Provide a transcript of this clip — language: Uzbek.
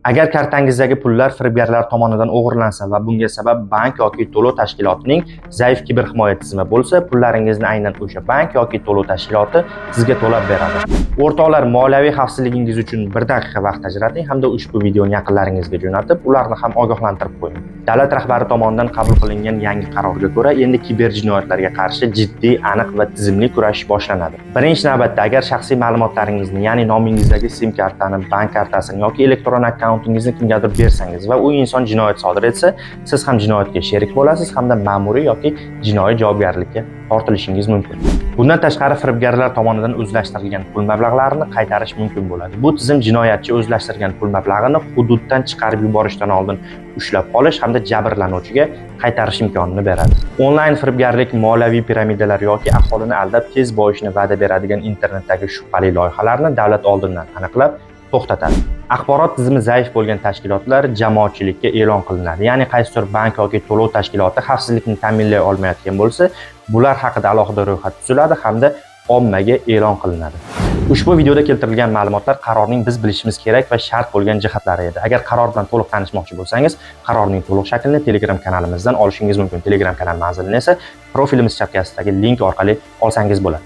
Agar kartangizdagi pullar firibgarlar tomonidan o'g'irlansa va bunga sabab bank yoki to'lov tashkilotining zaif kiber himoya tizimi bo'lsa, pullaringizni aynan o'sha bank yoki to'lov tashkiloti sizga to'lab beradi. O'rtoqlar, moliyaviy xavfsizligingiz uchun 1 daqiqa vaqt ajrating hamda ushbu videoni yaqinlaringizga jo'natib, ularni ham ogohlantirib qo'ying. Davlat rahbari tomonidan qabul qilingan yangi qarorga ko'ra, endi kiber jinoyatlarga qarshi jiddiy, aniq va tizimli kurashish boshlanadi. Birinchi navbatda, agar shaxsiy ma'lumotlaringizni, ya'ni nomingizdagi SIM kartani, bank kartasini yoki elektron akkauntingizni kimgadir bersangiz va u inson jinoyat sodir etsa, siz ham jinoyatga sherik bo'lasiz hamda ma'muriy yoki jinoiy javobgarlikka tortilishingiz mumkin. Bundan tashqari, firibgarlar tomonidan o'zlashtirilgan pul mablag'larini qaytarish mumkin bo'ladi. Bu tizim jinoyatchi o'zlashtirgan pul mablag'ini hududdan chiqarib yuborishdan oldin ushlab qolish hamda jabrlanuvchiga qaytarish imkonini beradi. Onlayn firibgarlik, moliyaviy piramidalar yoki aholini aldab tez boyishni va'da beradigan internetdagi shubhali loyihalarni davlat oldindan aniqlab to'xtatadi. Axborot tizimi zaif bo'lgan tashkilotlar jamoatchilikka e'lon qilinadi. Ya'ni qaysidir bank yoki to'lov tashkiloti xavfsizlikni ta'minlay olmayotgan bo'lsa, bular haqida alohida ro'yxat tuziladi hamda ommaga e'lon qilinadi. Ushbu videoda keltirilgan ma'lumotlar qarorning biz bilishimiz kerak va shart bo'lgan jihatlari edi. Agar qaror bilan to'liq tanishmoqchi bo'lsangiz, qarorning to'liq shaklini Telegram kanalimizdan olishingiz mumkin. Telegram kanal manzilini esa profilimiz chapkasidagi link orqali olsangiz bo'ladi.